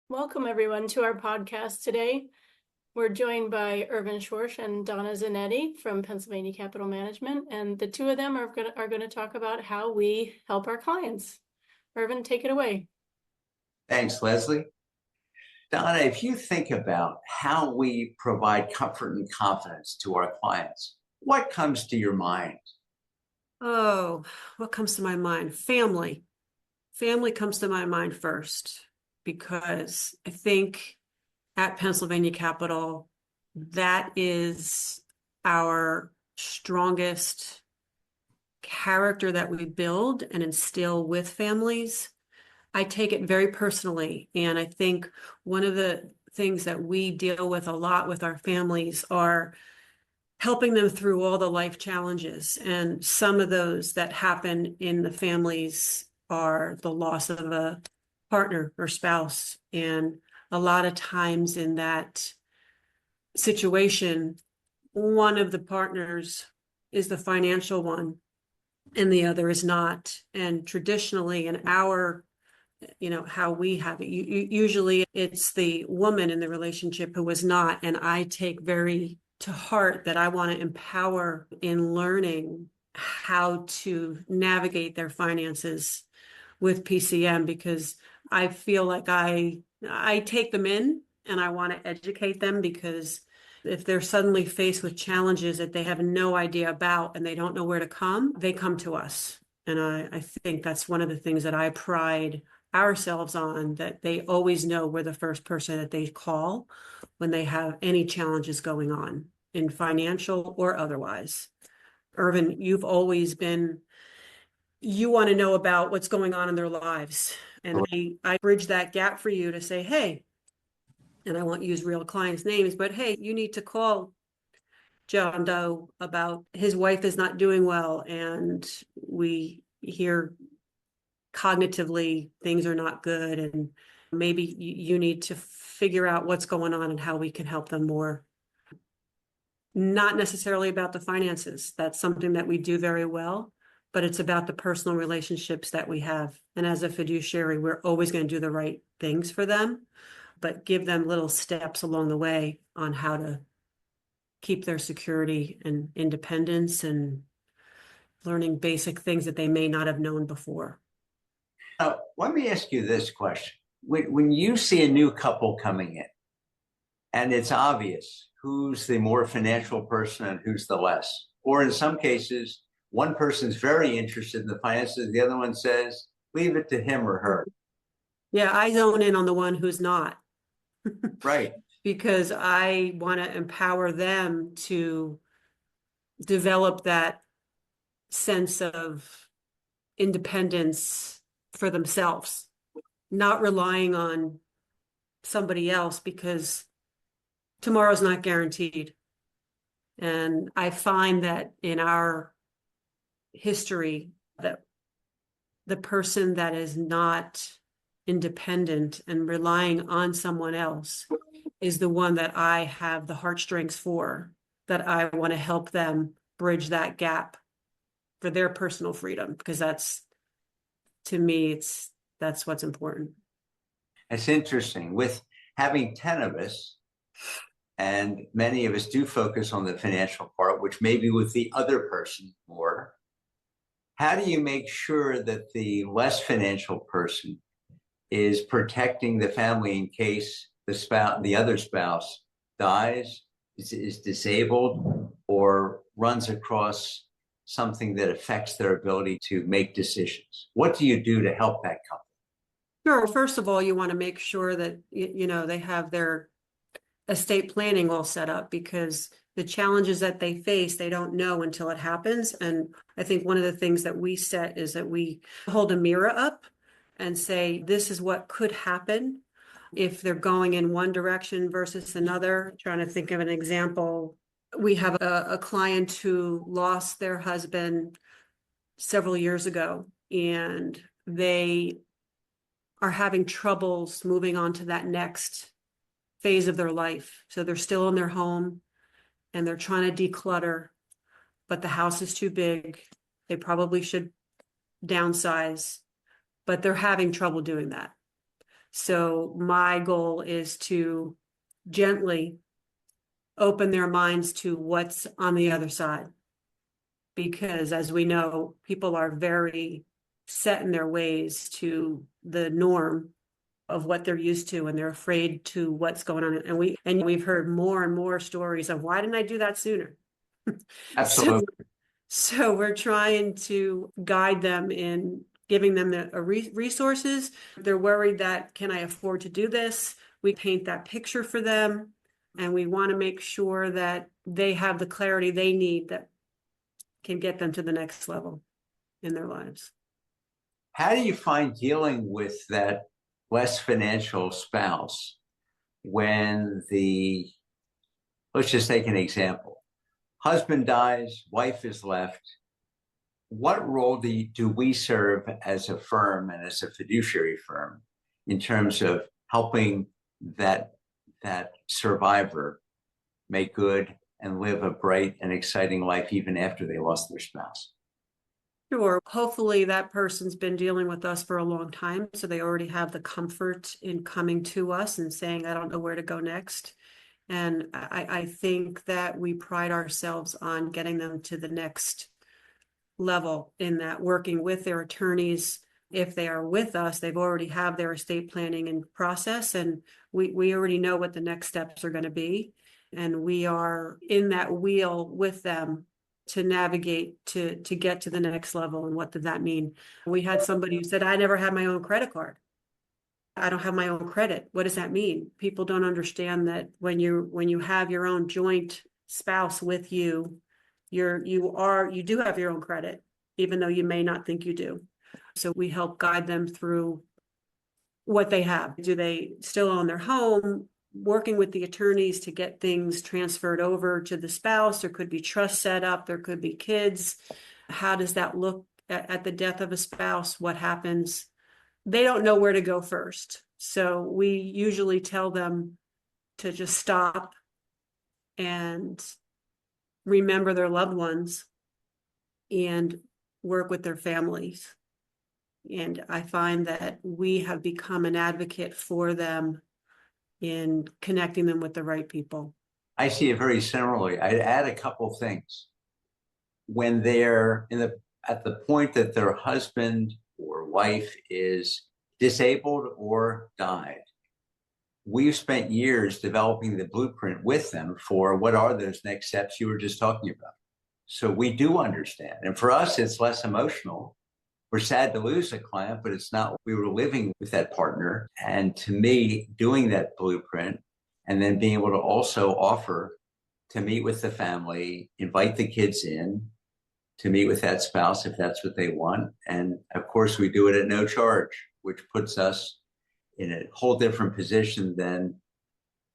Welcome everyone to our podcast today. We're joined by Irvin Schorsch and Donna Zanetti from Pennsylvania Capital Management, and the two of them are going to talk about how we help our clients. Irvin, take it away. Thanks, Leslie. Donna, if you think about how we provide comfort and confidence to our clients, what comes to your mind? Oh, what comes to my mind? Family. Family comes to my mind first because I think at Pennsylvania Capital, that is our strongest character that we build and instill with families. I take it very personally. And I think one of the things that we deal with a lot with our families are helping them through all the life challenges. And some of those that happen in the families are the loss of a partner or spouse. And a lot of times in that situation, one of the partners is the financial one and the other is not. And traditionally in our how we have it, usually it's the woman in the relationship who is not. And I take very to heart that I want to empower in learning how to navigate their finances with PCM, because I feel like I take them in and I want to educate them, because if they're suddenly faced with challenges that they have no idea about and they don't know where to come, they come to us. And I think that's one of the things that I pride ourselves on, that they always know we're the first person that they call when they have any challenges going on in financial or otherwise. Irvin, you've always been, you want to know about what's going on in their lives. And I bridge that gap for you to say, hey, and I won't use real clients' names, but hey, you need to call John Doe about his wife is not doing well. And we hear cognitively things are not good. And maybe you need to figure out what's going on and how we can help them more. Not necessarily about the finances. That's something that we do very well, but it's about the personal relationships that we have. And as a fiduciary, we're always going to do the right things for them, but give them little steps along the way on how to keep their security and independence and learning basic things that they may not have known before. Let me ask you this question. When you see a new couple coming in, and it's obvious who's the more financial person and who's the less, or in some cases, one person's very interested in the finances, the other one says, leave it to him or her. Yeah, I zone in on the one who's not. Right. Because I want to empower them to develop that sense of independence for themselves, not relying on somebody else, because tomorrow's not guaranteed. And I find that in our history, that the person that is not independent and relying on someone else is the one that I have the heartstrings for, that I want to help them bridge that gap for their personal freedom, because that's, to me, that's what's important. It's interesting. With having 10 of us, and many of us do focus on the financial part, which may be with the other person more. How do you make sure that the less financial person is protecting the family in case the other spouse dies, is disabled, or runs across something that affects their ability to make decisions? What do you do to help that couple? Sure. First of all, you want to make sure that, they have their estate planning all set up, because the challenges that they face, they don't know until it happens. And I think one of the things that we set is that we hold a mirror up and say, this is what could happen if they're going in one direction versus another. I'm trying to think of an example. We have a client who lost their husband several years ago, and they are having troubles moving on to that next phase of their life. So they're still in their home and they're trying to declutter, but the house is too big. They probably should downsize, but they're having trouble doing that. So my goal is to gently open their minds to what's on the other side. Because as we know, people are very set in their ways to the norm of what they're used to, and they're afraid to what's going on. And we've heard more and more stories of, why didn't I do that sooner? Absolutely. So we're trying to guide them in giving them the resources. They're worried that, can I afford to do this? We paint that picture for them, and we want to make sure that they have the clarity they need that can get them to the next level in their lives. How do you find dealing with that less financial spouse when let's just take an example. Husband dies, wife is left. What role do we serve as a firm and as a fiduciary firm in terms of helping that survivor make good and live a bright and exciting life even after they lost their spouse? Sure. Hopefully that person's been dealing with us for a long time, so they already have the comfort in coming to us and saying, I don't know where to go next. And I think that we pride ourselves on getting them to the next level, in that working with their attorneys. If they are with us, they've already have their estate planning in process, and we already know what the next steps are going to be. And we are in that wheel with them to navigate to get to the next level. And what did that mean? We had somebody who said, I never had my own credit card. I don't have my own credit. What does that mean? People don't understand that when you have your own joint spouse with you, you do have your own credit, even though you may not think you do. So we help guide them through what they have. Do they still own their home? Working with the attorneys to get things transferred over to the spouse. There could be trust set up. There could be kids. How does that look at the death of a spouse? What happens? They don't know where to go first. So we usually tell them to just stop and remember their loved ones and work with their families. And I find that we have become an advocate for them in connecting them with the right people. I see it very similarly. I'd add a couple of things. When they're at the point that their husband or wife is disabled or died, we've spent years developing the blueprint with them for what are those next steps you were just talking about. So we do understand. And for us, it's less emotional. We're sad to lose a client, but it's not. We were living with that partner. And to me, doing that blueprint and then being able to also offer to meet with the family, invite the kids in to meet with that spouse if that's what they want. And of course, we do it at no charge, which puts us in a whole different position than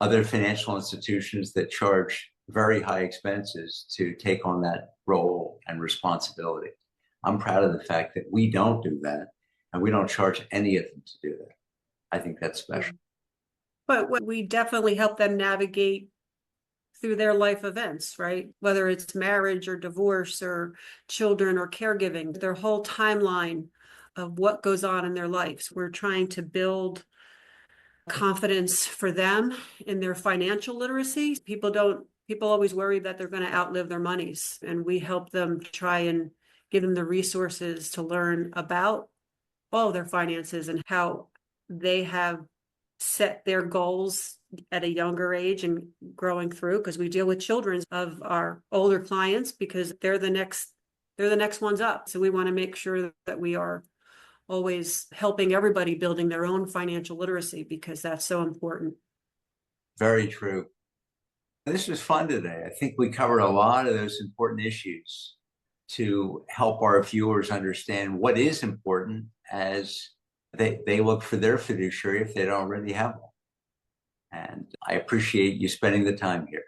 other financial institutions that charge very high expenses to take on that role and responsibility. I'm proud of the fact that we don't do that, and we don't charge any of them to do that. I think that's special. But we definitely help them navigate through their life events, right? Whether it's marriage or divorce or children or caregiving, their whole timeline of what goes on in their lives. We're trying to build confidence for them in their financial literacy. People always worry that they're going to outlive their monies, and we help them try and give them the resources to learn about all their finances and how they have set their goals at a younger age and growing through, because we deal with children of our older clients because they're the next ones up. So we want to make sure that we are always helping everybody building their own financial literacy, because that's so important. Very true. This was fun today. I think we covered a lot of those important issues to help our viewers understand what is important as they look for their fiduciary if they don't already have one. And I appreciate you spending the time here.